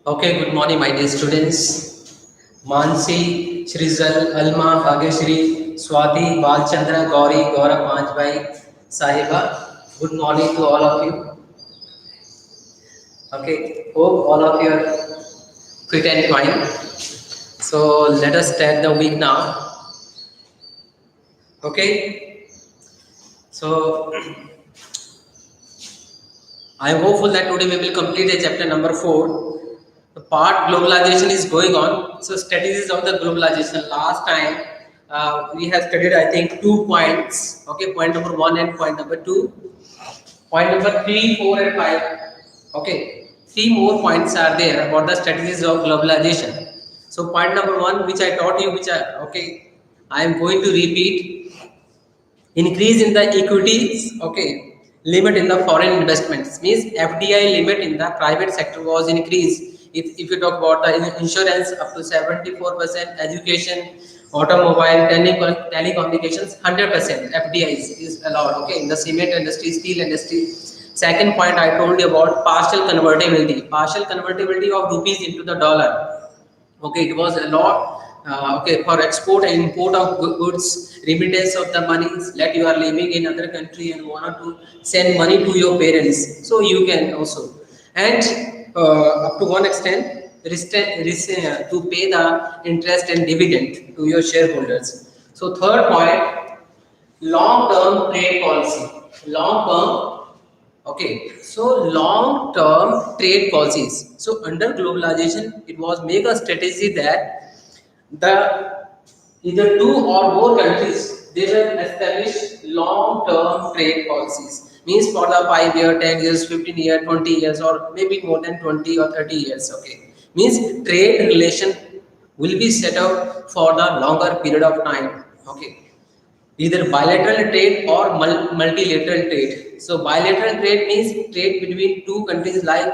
Okay, good morning, my dear students. Mansi, Shrizal, Alma, Bhagyashri, Swati, Balchandra, Gauri, Gaurav, Manjbhai, Sahiba. Good morning to all of you. Okay, hope all of you are fit and fine. So let us start the week now. Okay, so I am hopeful that today we will complete the chapter number 4. The part globalization is going on. So strategies of the globalization. Last time we have studied, I think, 2 points. Okay, point number 1 and point number 2. Point number 3, 4, and 5. Okay, 3 more points are there about the strategies of globalization. So point number 1, which I taught you, I am going to repeat. Increase in the equities, okay, limit in the foreign investments means FDI limit in the private sector was increased. If you talk about the insurance up to 74%, education, automobile, telecommunications 100% FDIs is allowed, okay, in the cement industry, steel industry. Second point I told you about partial convertibility of rupees into the dollar. Okay, it was a lot. Okay, for export and import of goods, remittance of the monies. Let you are living in other country and want to send money to your parents, so you can also. And up to one extent, to pay the interest and dividend to your shareholders. So third point, long-term trade policy. Long-term, okay. So long-term trade policies. So under globalization, it was make a strategy that the either two or more countries they will establish long-term trade policies. Means for the 5 year, 10 years, 15 year, 20 years, or maybe more than 20 or 30 years. Okay. Means trade relation will be set up for the longer period of time. Okay, either bilateral trade or multilateral trade. So bilateral trade means trade between two countries like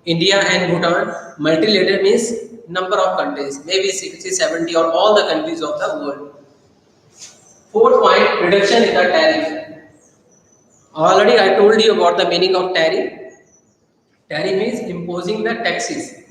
India and Bhutan. Multilateral means number of countries, maybe 60, 70, or all the countries of the world. Fourth point, reduction in the tariff. Already I told you about the meaning of tariff. Tariff means imposing the taxes.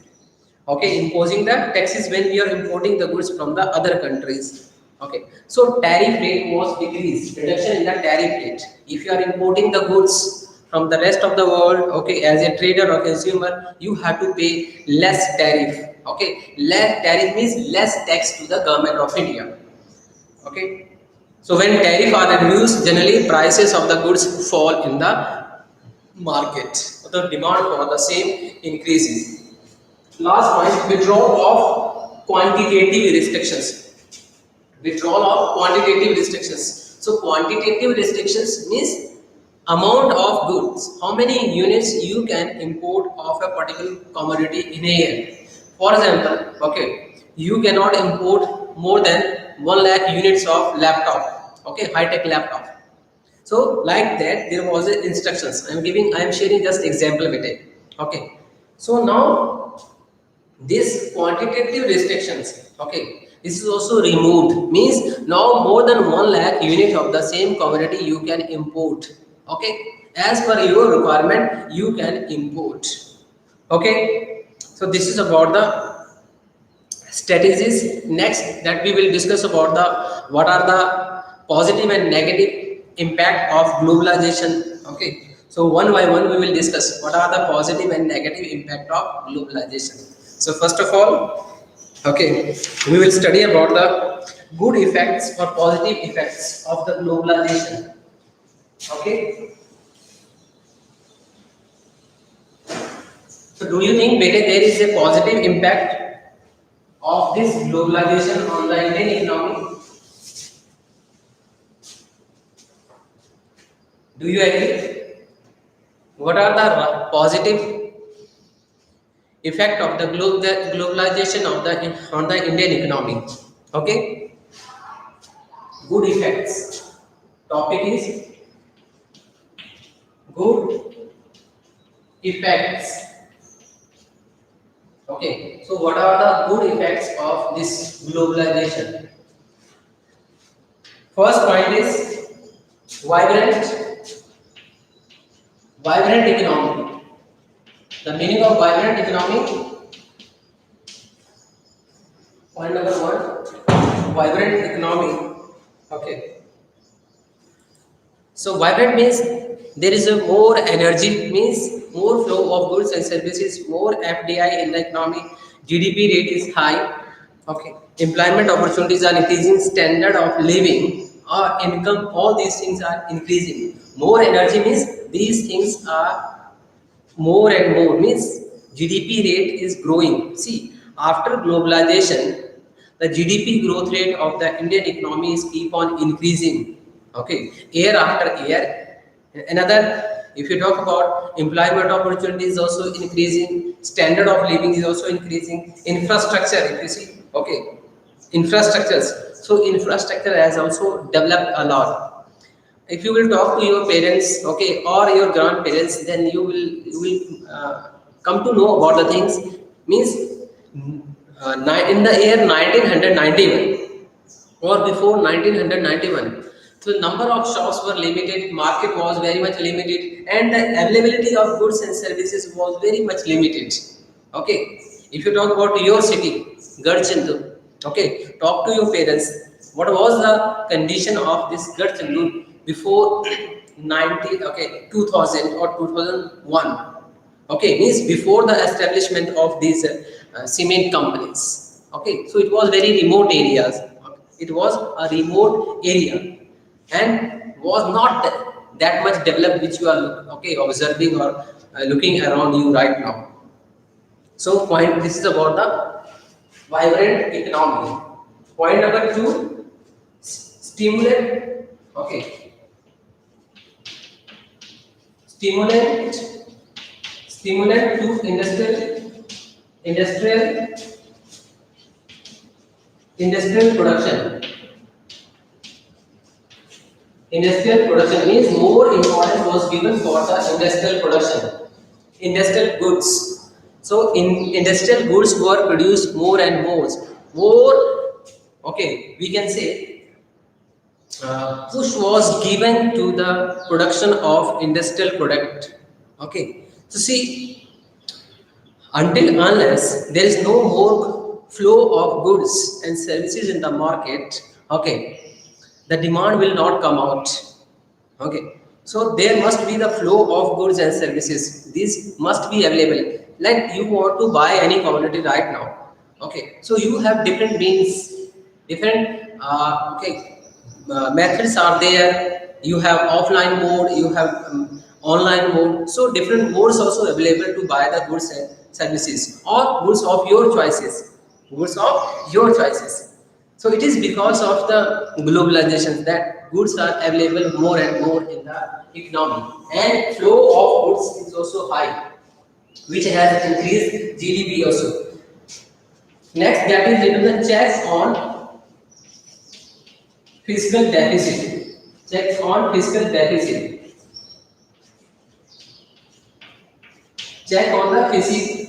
Okay, imposing the taxes when we are importing the goods from the other countries. Okay, so tariff rate was decreased, reduction in the tariff rate. If you are importing the goods from the rest of the world, okay, as a trader or consumer, you have to pay less tariff. Okay, less tariff means less tax to the government of India. Okay, so when tariff are reduced, generally prices of the goods fall in the market. The demand for the same increases. Last point, withdrawal of quantitative restrictions. Withdrawal of quantitative restrictions. So quantitative restrictions means amount of goods. How many units you can import of a particular commodity in a year. For example, okay, you cannot import more than 1 lakh units of laptop. Okay, high tech laptop. So like that, there was a instructions. I am sharing just example with it. Okay. So now this quantitative restrictions, okay, this is also removed. Means now more than 1 lakh unit of the same commodity you can import. Okay, as per your requirement, you can import. Okay, so this is about the strategies. Next, that we will discuss about the what are the positive and negative impact of globalization. Okay, so one by one we will discuss what are the positive and negative impact of globalization. So first of all, okay, we will study about the good effects or positive effects of the globalization. Okay, so do you think better there is a positive impact of this globalization on the Indian economy? Do you agree? What are the positive effect of the globalization of the on the Indian economy? Okay, good effects. Topic is good effects. Okay, so what are the good effects of this globalization? First point is vibrant, vibrant economy. The meaning of vibrant economy. Point number one, vibrant economy. Okay. So vibrant means there is a more energy, means more flow of goods and services, more FDI in the economy, GDP rate is high. Okay. Employment opportunities are increasing, standard of living or income, all these things are increasing. More energy means these things are more and more, means GDP rate is growing. See, after globalization, the GDP growth rate of the Indian economy is keep on increasing. Okay, year after year. Another, if you talk about employment opportunities, also increasing. Standard of living is also increasing. Infrastructure, if you see, okay, infrastructures. So infrastructure has also developed a lot. If you will talk to your parents, okay, or your grandparents, then you will come to know about the things. Means in the year 1991 or before 1991, so the number of shops were limited, market was very much limited, and the availability of goods and services was very much limited. Okay, if you talk about your city, Garchindu, okay, talk to your parents. What was the condition of this Garchindu before 90, okay, 2000 or 2001? Okay, means before the establishment of these cement companies. Okay, so it was very remote areas. It was a remote area and was not that much developed, which you are okay observing or looking around you right now. So point, this is about the vibrant economy. Point number two, stimulate. Okay, stimulant stimulant to industrial industrial production. Industrial production means more importance was given for the industrial production, industrial goods. So in industrial goods were produced more and more. Okay, we can say push was given to the production of industrial product. Okay, so see, until unless there is no more flow of goods and services in the market, okay, the demand will not come out. Okay, so there must be the flow of goods and services. These must be available. Like you want to buy any commodity right now. Okay, so you have different means, different methods are there. You have offline mode, you have online mode. So different modes also available to buy the goods and services or goods of your choices. Goods of your choices. So it is because of the globalization that goods are available more and more in the economy, and flow of goods is also high, which has increased GDP also. Next, that is the checks on fiscal deficit. Checks on fiscal deficit. Check on the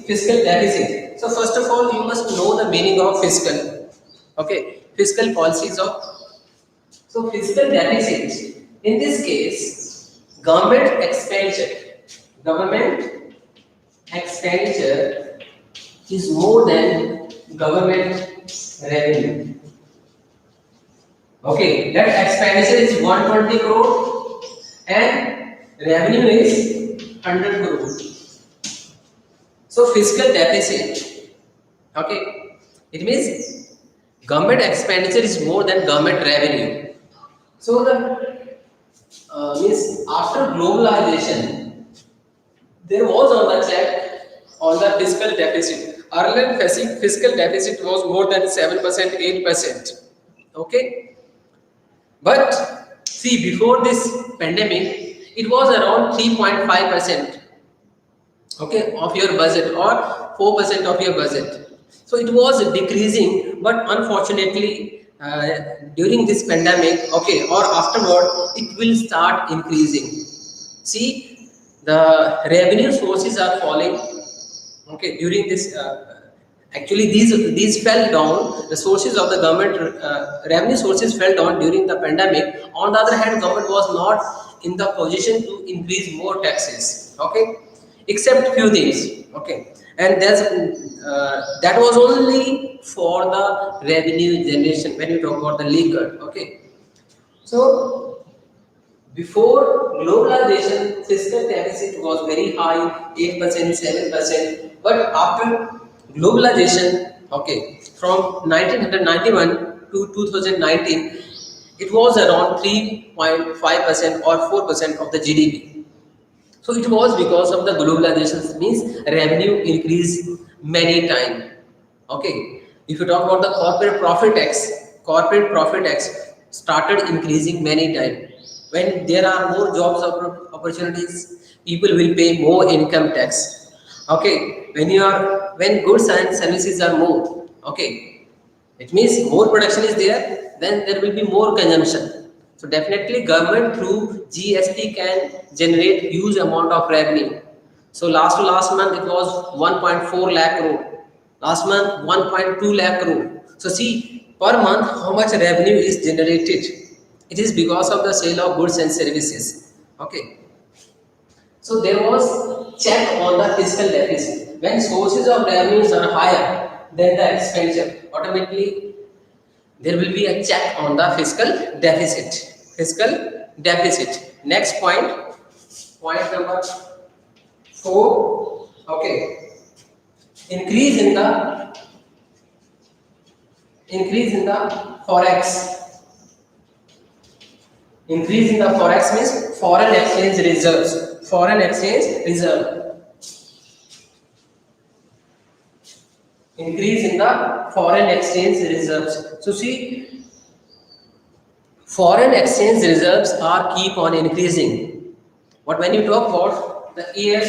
fiscal deficit. So first of all, you must know the meaning of fiscal. Okay, fiscal policies of. So fiscal deficit, in this case, government expenditure is more than government revenue. Okay, that expenditure is 120 crore and revenue is 100 crore. So fiscal deficit, okay, it means government expenditure is more than government revenue. So the means after globalization, there was on the check on the fiscal deficit. Earlier fiscal deficit was more than 7%, 8%. Okay, but see, before this pandemic, it was around 3.5%. Okay, of your budget or 4% of your budget. So it was decreasing, but unfortunately during this pandemic, okay, or afterward, it will start increasing. See, the revenue sources are falling. Okay, during this actually these fell down. The sources of the government revenue sources fell down during the pandemic. On the other hand, government was not in the position to increase more taxes. Okay, except few things. Okay, and that was only for the revenue generation when you talk about the liquor. Okay, so before globalization, fiscal deficit was very high, 8%, 7%. But after globalization, okay, from 1991 to 2019, it was around 3.5% or 4% of the GDP. So it was because of the globalization, means revenue increased many times. Okay, if you talk about the corporate profit tax started increasing many times. When there are more jobs opportunities, people will pay more income tax. Okay, when goods and services are more, okay, it means more production is there, then there will be more consumption. So definitely government through GST can generate huge amount of revenue. So last month it was 1.4 lakh crore. Last month 1.2 lakh crore. So see per month how much revenue is generated. It is because of the sale of goods and services. Okay. So there was check on the fiscal deficit. When sources of revenues are higher than the expenditure, automatically there will be a check on the fiscal deficit. Fiscal deficit. Next point number 4. Okay, increase in the forex. Increase in the forex means foreign exchange reserves. Foreign exchange reserve. Increase in the foreign exchange reserves. So see, foreign exchange reserves are keep on increasing. But when you talk about the year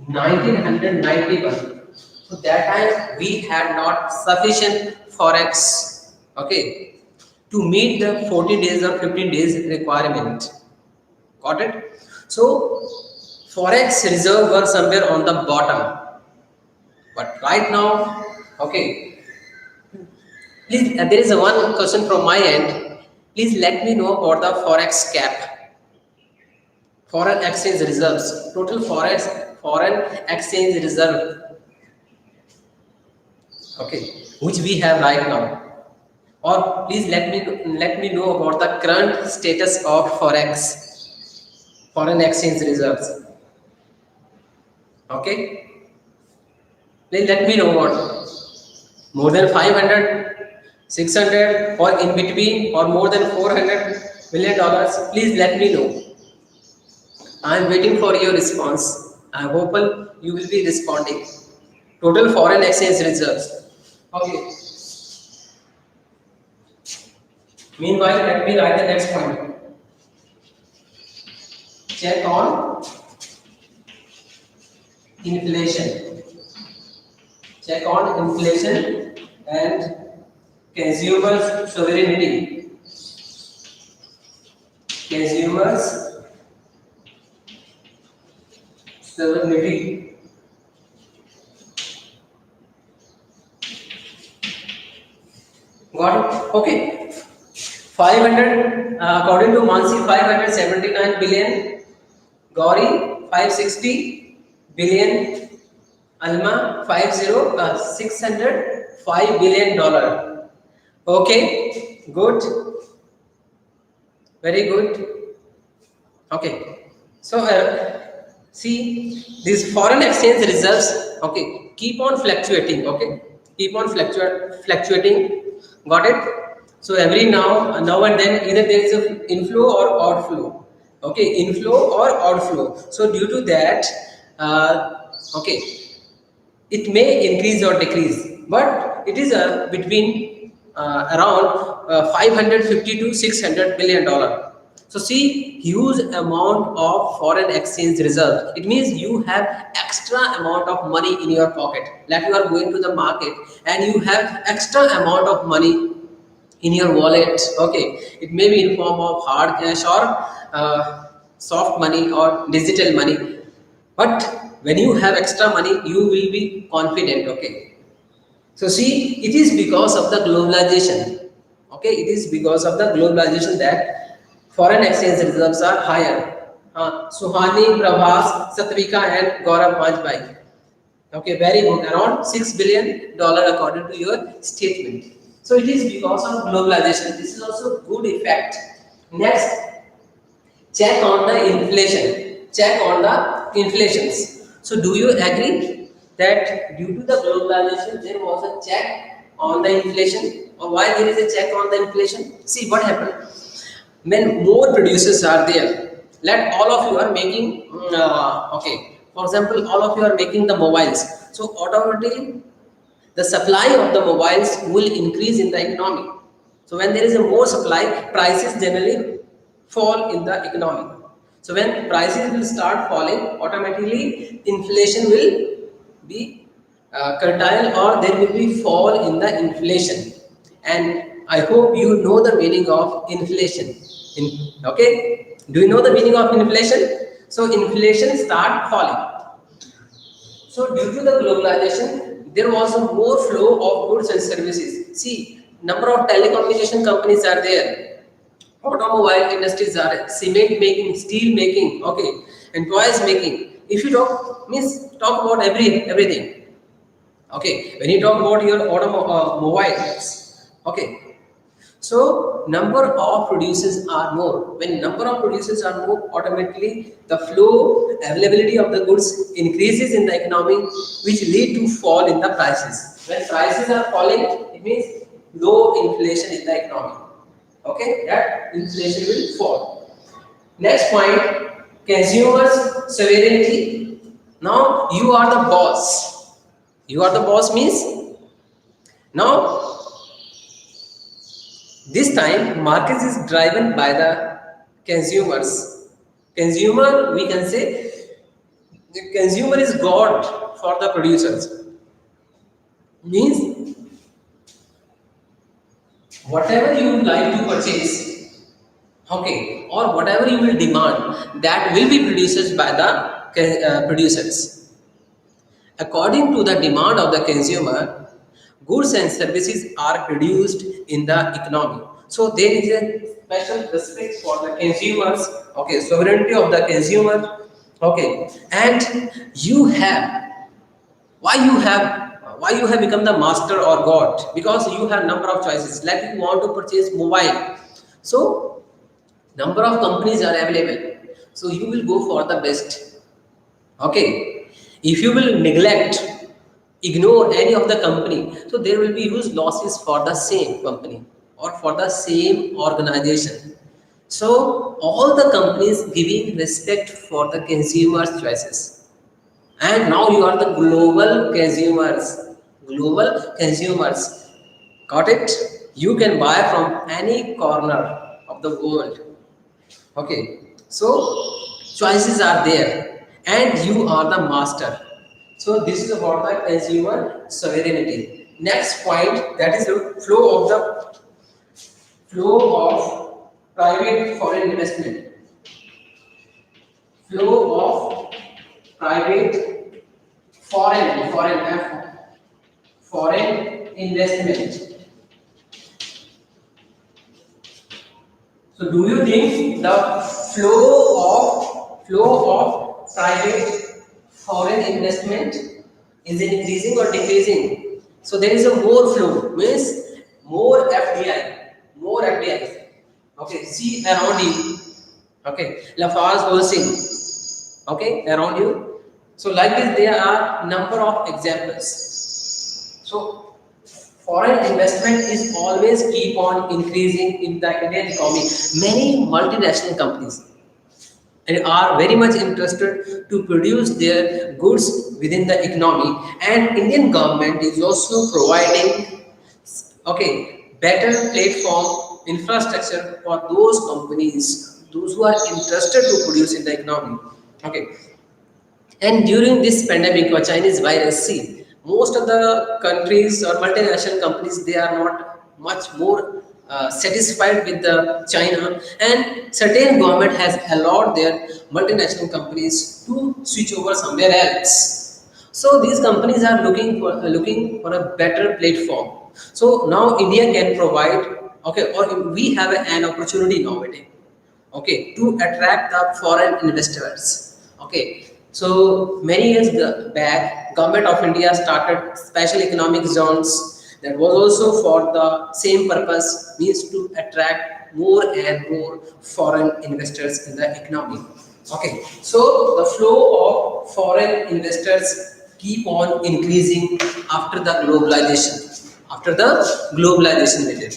1991, so that time we had not sufficient forex, okay, to meet the 14 days or 15 days requirement. Got it? So forex reserve were somewhere on the bottom. But right now, okay, please, there is a one question from my end. Please let me know about the forex cap, foreign exchange reserves, total foreign exchange reserve, okay, which we have right now. Or please let me know about the current status of forex, foreign exchange reserves. Okay, please let me know about more than 500, 600, or in between, or more than 400 million dollars. Please let me know. I am waiting for your response. I hope you will be responding. Total foreign exchange reserves. Okay. Meanwhile, let me write the next point. Check on inflation. Check on inflation and consumers' sovereignty. Consumers' sovereignty. Got it? Okay. 500, according to Mansi, 579 billion. Gauri, 560 billion. Alma, 605 billion dollar. Okay, good, very good. Okay, so see these foreign exchange reserves. Okay, keep on fluctuating. Okay, keep on fluctuating. Got it? So every now and then either there is a inflow or outflow. Okay, inflow or outflow. So due to that, okay, it may increase or decrease, but it is between around 550 to 600 billion dollar. So see, huge amount of foreign exchange reserve. It means you have extra amount of money in your pocket. Like you are going to the market and you have extra amount of money in your wallet. Okay, it may be in form of hard cash or soft money or digital money. But when you have extra money, you will be confident. Okay, so see, it is because of the globalization. Okay, it is because of the globalization that foreign exchange reserves are higher. Suhani, Prabhas, Satvika, and Gaurav Majbai. Okay, very good. Around $6 billion according to your statement. So it is because of globalization. This is also good effect. Next, check on the inflation. Check on the inflations. So do you agree that due to the globalization there was a check on the inflation? Or why there is a check on the inflation? See what happened. When more producers are there, let all of you are making okay. For example, all of you are making the mobiles. So automatically the supply of the mobiles will increase in the economy. So when there is a more supply, prices generally fall in the economy. So when prices will start falling, automatically inflation will be curtailed, or there will be fall in the inflation. And I hope you know the meaning of inflation. Okay, do you know the meaning of inflation? So inflation start falling. So due to the globalization, there was a more flow of goods and services. See, number of telecommunication companies are there, automobile industries are, cement making, steel making, okay, and toys making. If you talk, means talk about everything. Okay, when you talk about your automobiles, okay, so number of producers are more. When number of producers are more, automatically the flow, availability of the goods increases in the economy, which lead to fall in the prices. When prices are falling, it means low inflation in the economy. Okay, that inflation will fall. Next point, consumers sovereignty. Now you are the boss. You are the boss means now this time, market is driven by the consumers. Consumer, we can say, the consumer is God for the producers. Means whatever you would like to purchase, okay, or whatever you will demand, that will be produced by the producers. According to the demand of the consumer, goods and services are produced in the economy. So there is a special respect for the consumers, okay, sovereignty of the consumer, okay, and you have why you have become the master or god, because you have number of choices. Like you want to purchase mobile, so number of companies are available, so you will go for the best. Okay, if you will neglect, ignore any of the company, so there will be huge losses for the same company or for the same organization. So all the companies giving respect for the consumers' choices. And now you are the global consumers. Global consumers. Got it? You can buy from any corner of the world. Okay, so choices are there, and you are the master. So this is about the consumer sovereignty. Next point, that is the flow of private foreign investment. Flow of private foreign investment. So do you think the flow of private foreign investment is increasing or decreasing? So there is a more flow, means more FDI, more FDIs. Okay, see around you. Okay, Lafarge Holcim. Okay, around you. So like this, there are number of examples. So foreign investment is always keep on increasing in the Indian economy. Many multinational companies are very much interested to produce their goods within the economy, and Indian government is also providing okay better platform infrastructure for those companies, those who are interested to produce in the economy. Okay, and during this pandemic or Chinese virus, see, most of the countries or multinational companies, they are not much more satisfied with the China, and certain government has allowed their multinational companies to switch over somewhere else. So these companies are looking for a better platform. So now India can provide, okay, or we have an opportunity nowadays, okay, to attract the foreign investors. Okay, So many years back, Government of India started special economic zones that was also for the same purpose, means to attract more and more foreign investors in the economy. Okay, so the flow of foreign investors keep on increasing after the globalization. After the globalization period.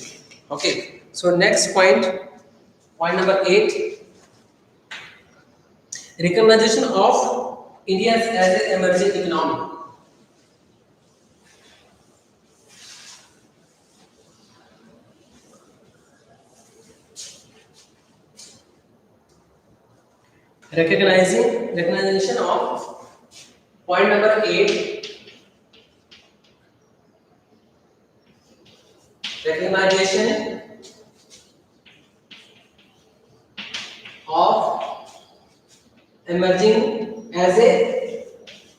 Okay, so next point, point number 8, recognition of India as an emerging economy. Recognition of point number 8, recognition of emerging as a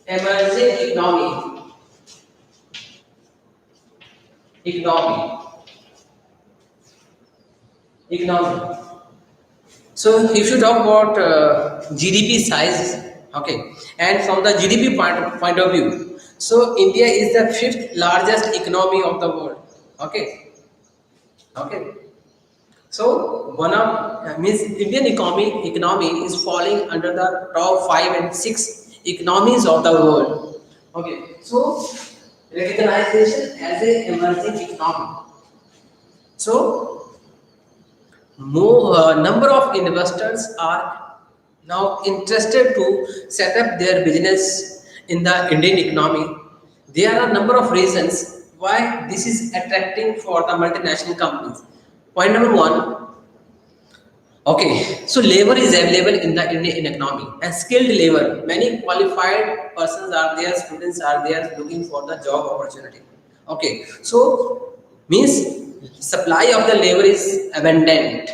emerging economy economy. So if you talk about GDP size, okay, and from the GDP point of view, so India is the fifth largest economy of the world. Okay, okay. So one of means Indian economy is falling under the top 5 and 6 economies of the world. Okay, so recognition as a emerging economy. So more number of investors are now interested to set up their business in the Indian economy. There are a number of reasons why this is attracting for the multinational companies. Point number 1, okay, so labor is available in the Indian economy and skilled labor. Many qualified persons are there, students are there looking for the job opportunity. Okay, so means supply of the labor is abundant.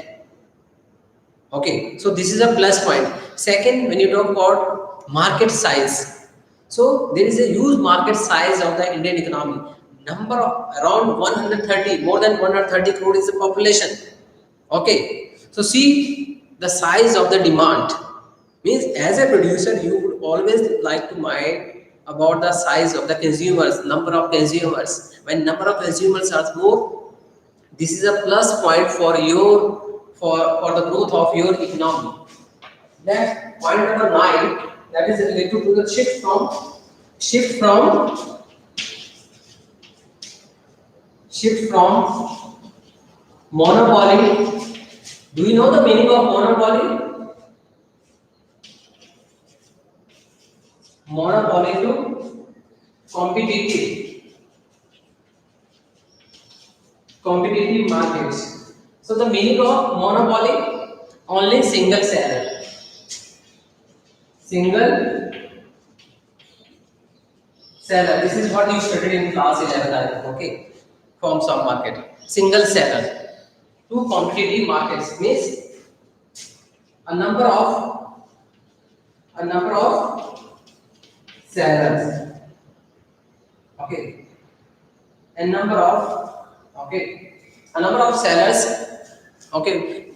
Okay, so this is a plus point. Second, when you talk about market size, so there is a huge market size of the Indian economy. Number of around 130, more than 130 crore is the population. Okay, so see the size of the demand. Means as a producer, you would always like to mind about the size of the consumers, number of consumers. When number of consumers are more, this is a plus point for your for the growth of your economy. Next point number 9, that is related to the shift from shift from monopoly. Do you know the meaning of monopoly? Monopoly to competitive competitive markets. So the meaning of monopoly, only single seller. Single seller. This is what you studied in class 11, I think, okay? Forms of market. Single seller. Two competitive markets means a number of a number of sellers. Okay. A number of okay. A number of sellers. Okay.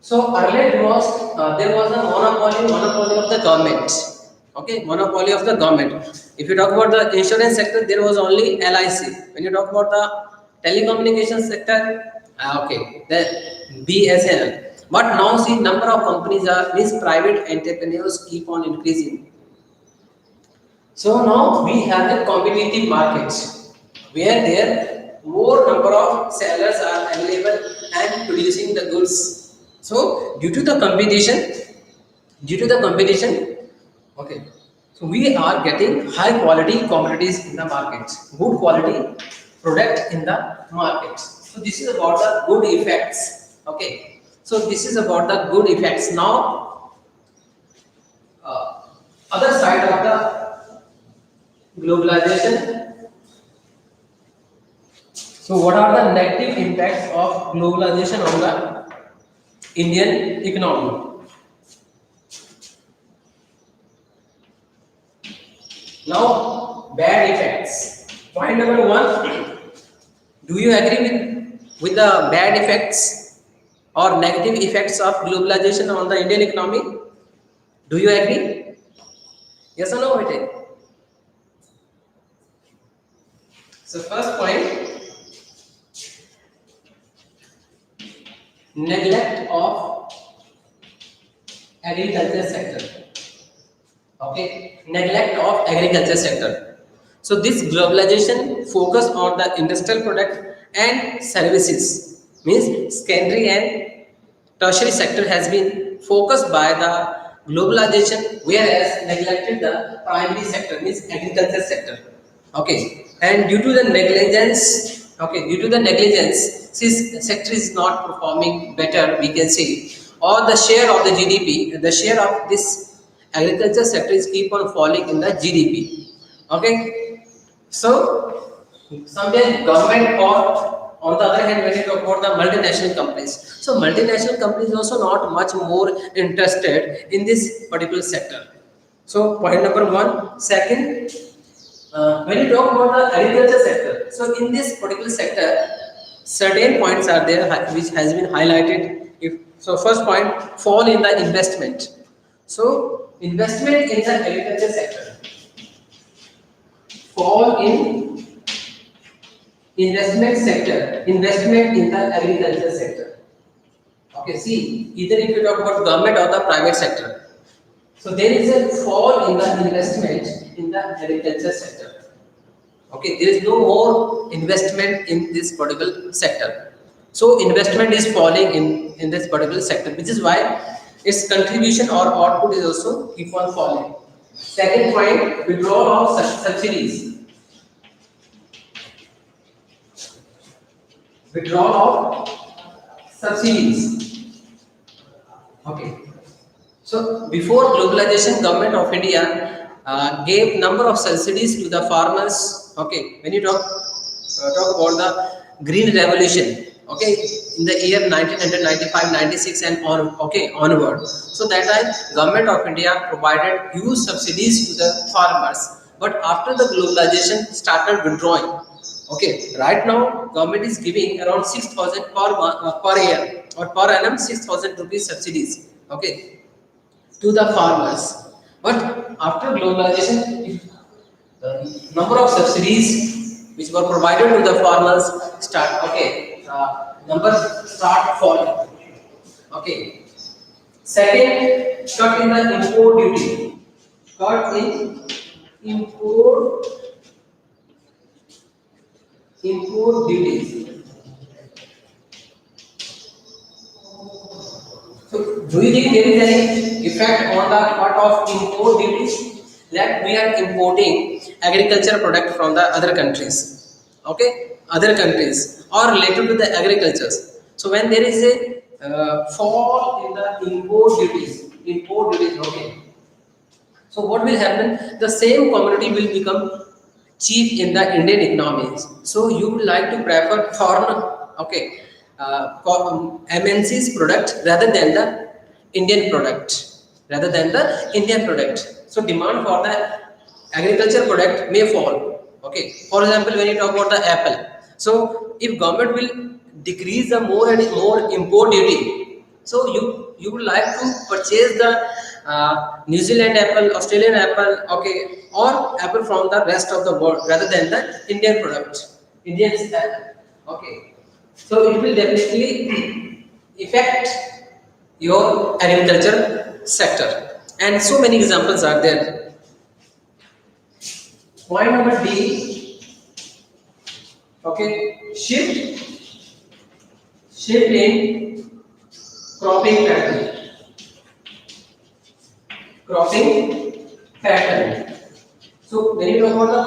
So earlier there was a monopoly of the government. Okay, monopoly of the government. If you talk about the insurance sector, there was only LIC. When you talk about the telecommunication sector, okay, the BSNL. But now see number of companies are means private entrepreneurs keep on increasing. So now we have a competitive market where there more number of sellers are available and producing the goods. So due to the competition, okay. So we are getting high quality commodities in the market, good quality product in the market. So this is about the good effects. Okay. So this is about the good effects. Now, other side of the globalization. So what are the negative impacts of globalization on the Indian economy? Now, bad effects. Point number 1. Do you agree with the bad effects or negative effects of globalization on the Indian economy? Do you agree? Yes or no, Vijay? So first point, neglect of agriculture sector. Okay, neglect of agriculture sector. So this globalization focus on the industrial product and services, means secondary and tertiary sector has been focused by the globalization, whereas neglected the primary sector, means agriculture sector. Okay, and due to the negligence, okay, due to the negligence, this sector is not performing better, we can say, or the share of the GDP, the share of this agriculture sector is keep on falling in the GDP. Okay, so sometimes government, or on the other hand, when you talk about the multinational companies, so multinational companies also not much more interested in this particular sector. So point number one. Second, when you talk about the agriculture sector, so in this particular sector, certain points are there which has been highlighted. If so, first point, fall in the investment. So investment in the agriculture sector, fall in investment sector, investment in the agriculture sector. Okay, see, either if you talk about government or the private sector, so there is a fall in the investment in the agriculture sector. Okay, there is no more investment in this particular sector. So investment is falling in this particular sector, which is why its contribution or output is also keep on falling. Second point, withdrawal of subsidies. Withdrawal of subsidies. Okay. So before globalization, government of India gave number of subsidies to the farmers. Okay, when you talk about the green revolution. Okay, in the year 1995, 96 and on. Okay, onward. So that time, government of India provided huge subsidies to the farmers. But after the globalization started withdrawing. Okay, right now government is giving around 6,000 per year or per annum 6,000 rupees subsidies. Okay, to the farmers. But after globalization, the number of subsidies which were provided to the farmers start. Okay, numbers start falling. Okay. Second, cut in the import duty. Cut in import duties. So, do you think there is any effect on the cut of import duties that we are importing agriculture product from the other countries? Okay, other countries or related to the agricultures. So, when there is a fall in the import duties. Okay. So, what will happen? The same commodity will become cheap in the Indian economies. So you would like to prefer foreign, okay, MNC's product rather than the Indian product, So demand for the agriculture product may fall. Okay. For example, when you talk about the apple, so if government will decrease the more and more import duty, so you would like to purchase the New Zealand apple, Australian apple, okay, or apple from the rest of the world rather than the Indian product, Indian apple. Okay, so it will definitely affect your agriculture sector, and so many examples are there. Point number D. Okay, shift in cropping pattern. Cropping pattern. So when you talk about the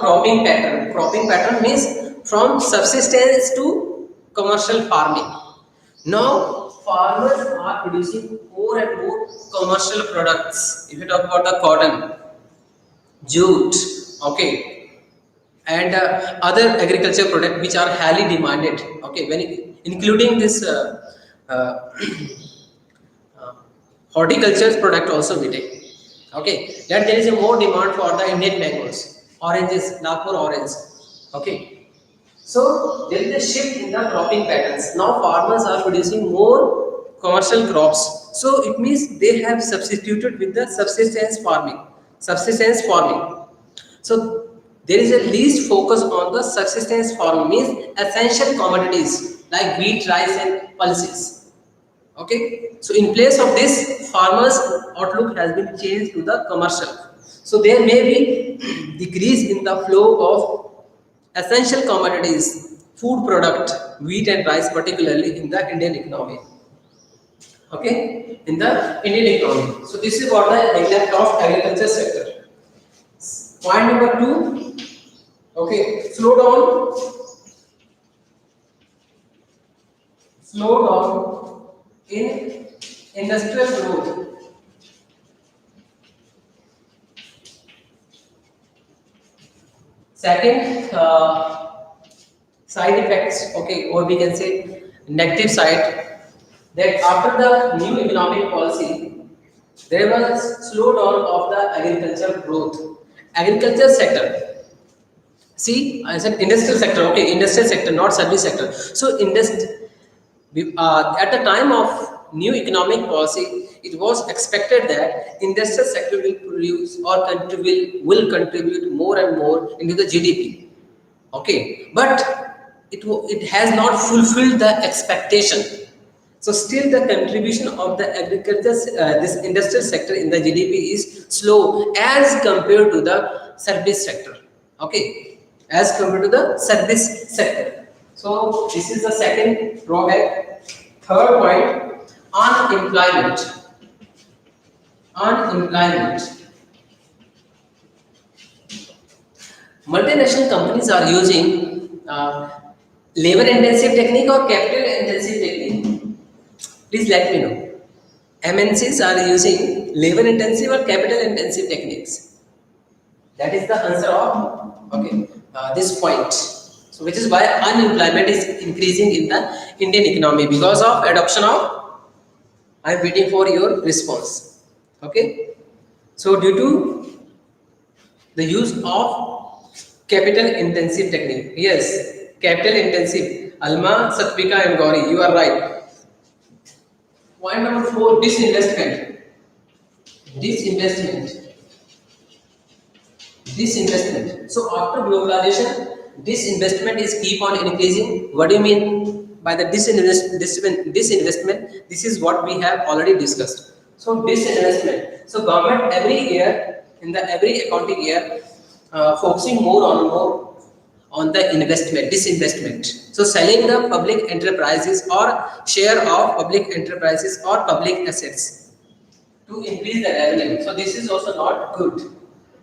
cropping pattern means from subsistence to commercial farming. Now farmers are producing more and more commercial products. If you talk about the cotton, jute, okay, and other agriculture products which are highly demanded. Okay, including this uh, horticulture product also we take. Okay, that there is a more demand for the Indian mangoes, oranges, Nagpur orange. Okay, so there is a shift in the cropping patterns. Now farmers are producing more commercial crops. So it means they have substituted with the subsistence farming. subsistence farming. So there is a least focus on the subsistence farming, means essential commodities like wheat, rice, and pulses. Okay, so in place of this, farmers' outlook has been changed to the commercial. So there may be decrease in the flow of essential commodities, food product, wheat and rice, particularly in the Indian economy. Okay, in the Indian economy. So this is what the neglect of agriculture sector. Point number two. Okay, slow down in industrial growth. Second, side effects, okay, or we can say negative side, that after the new economic policy, there was slowdown of the agricultural growth. Agriculture sector. See, I said industrial sector, okay, industrial sector, not service sector. So, at the time of new economic policy, it was expected that industrial sector will produce or will contribute more and more into the GDP. Okay, but it has not fulfilled the expectation. So still the contribution of the agriculture, this industrial sector in the GDP is slow as compared to the service sector. Okay, as compared to the service sector. So this is the second drawback. Third point, unemployment. Unemployment. Multinational companies are using labor intensive technique or capital intensive technique. Please let me know. MNCs are using labor intensive or capital intensive techniques. That is the answer of this point. So, which is why unemployment is increasing in the Indian economy because of adoption of. I am waiting for your response. Okay. So, due to the use of capital intensive technique, yes, capital intensive. Alma, Satvika, and Gauri, you are right. Point number 4, disinvestment. Disinvestment. Disinvestment. So after globalization, disinvestment is keep on increasing. What do you mean by the disinvestment? This is what we have already discussed. So disinvestment. So government every year, in the every accounting year, focusing more on the investment, disinvestment. So selling the public enterprises or share of public enterprises or public assets to increase the revenue. So this is also not good.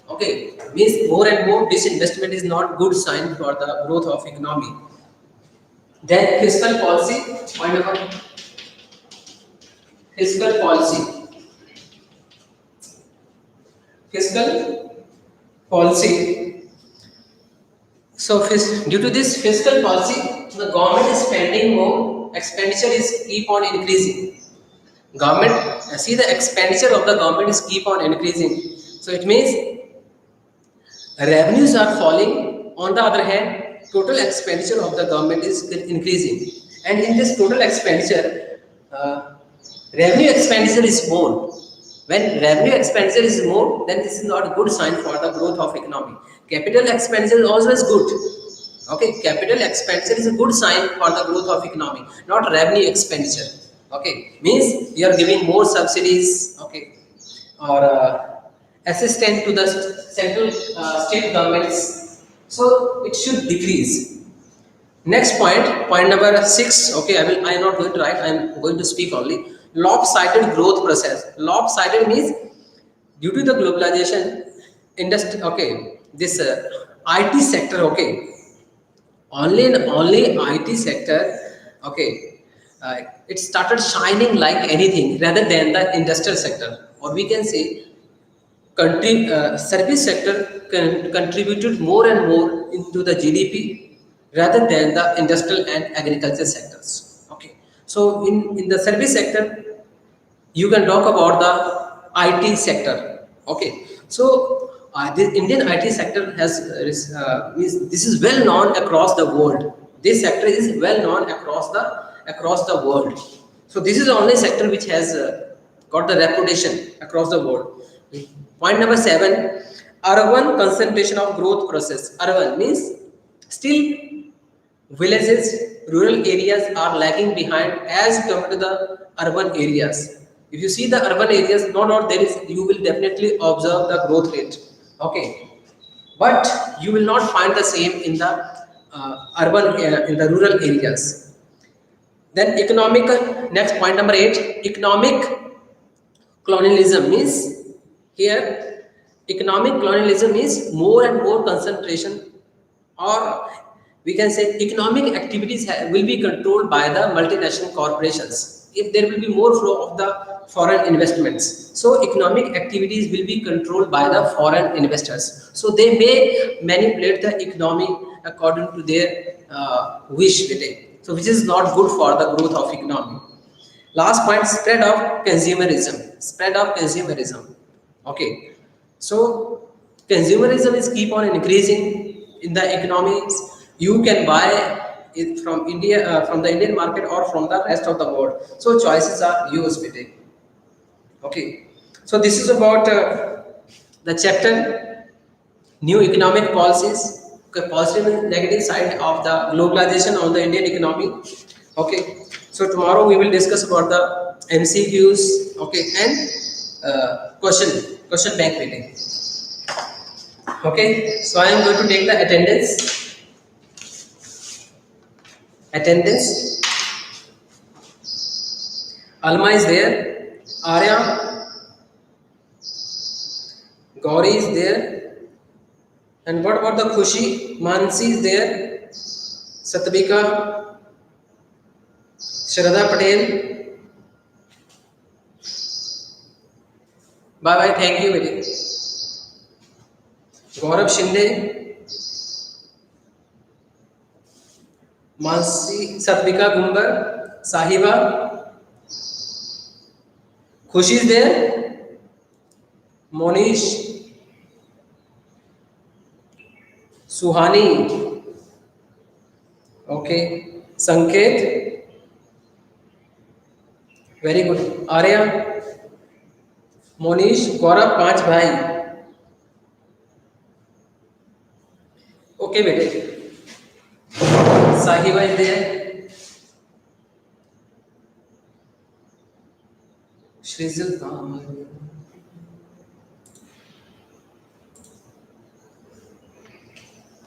Okay, means more and more disinvestment is not good sign for the growth of economy. Then fiscal policy, point number fiscal policy. Fiscal policy. So due to this fiscal policy, the government is spending more, expenditure is keep on increasing. Government, see the expenditure of the government is keep on increasing. So it means revenues are falling. On the other hand, total expenditure of the government is increasing. And in this total expenditure, revenue expenditure is more. When revenue expenditure is more, then this is not a good sign for the growth of economy. Capital expenditure is always good. Okay, capital expenditure is a good sign for the growth of economy, not revenue expenditure. Okay, means you are giving more subsidies. Okay, or assistance to the central state governments. So it should decrease. Next point number 6. Okay, I am not going to write. I am going to speak only. Lopsided growth process. Lopsided means due to the globalization industry. Okay, this IT sector. Okay, only IT sector. Okay, it started shining like anything rather than the industrial sector, or we can say service sector contributed more and more into the GDP rather than the industrial and agriculture sectors. Okay, so in the service sector, you can talk about the IT sector. Okay, so the Indian IT sector this is well known across the world. This sector is well known across the world. So this is the only sector which has got the reputation across the world. Point number 7, urban concentration of growth process. Urban means still villages, rural areas are lagging behind as compared to the urban areas. If you see the urban areas, no doubt there is, you will definitely observe the growth rate. Okay, but you will not find the same in the in the rural areas. Then economic, next point number 8, economic colonialism means here economic colonialism is more and more concentration, or we can say economic activities will be controlled by the multinational corporations if there will be more flow of the foreign investments. So economic activities will be controlled by the foreign investors, so they may manipulate the economy according to their wish, so which is not good for the growth of economy. Last point, spread of consumerism. Spread of consumerism. Okay. So consumerism is keep on increasing in the economies. You can buy it from India, from the Indian market or from the rest of the world. So choices are yours, bete. Okay. So this is about the chapter new economic policies. Okay, positive and negative side of the globalization on the Indian economy. Okay, so tomorrow we will discuss about the MCQs. Okay, and question bank meeting. Okay, so I am going to take the attendance. Attendance. Alma is there. Arya, Gauri is there. And what about the Khushi? Mansi is there. Satvika, Shraddha Patel. Bye bye. Thank you very much. Gaurav Shinde, Mansi, Satvika Gumbar, Sahiba, Khushi is there. Monish, Suhani. Okay. Sanket. Very good. Arya, Monish, Gaurav, पांच भाई. Okay, bete. Sahiba is there. Shrizal,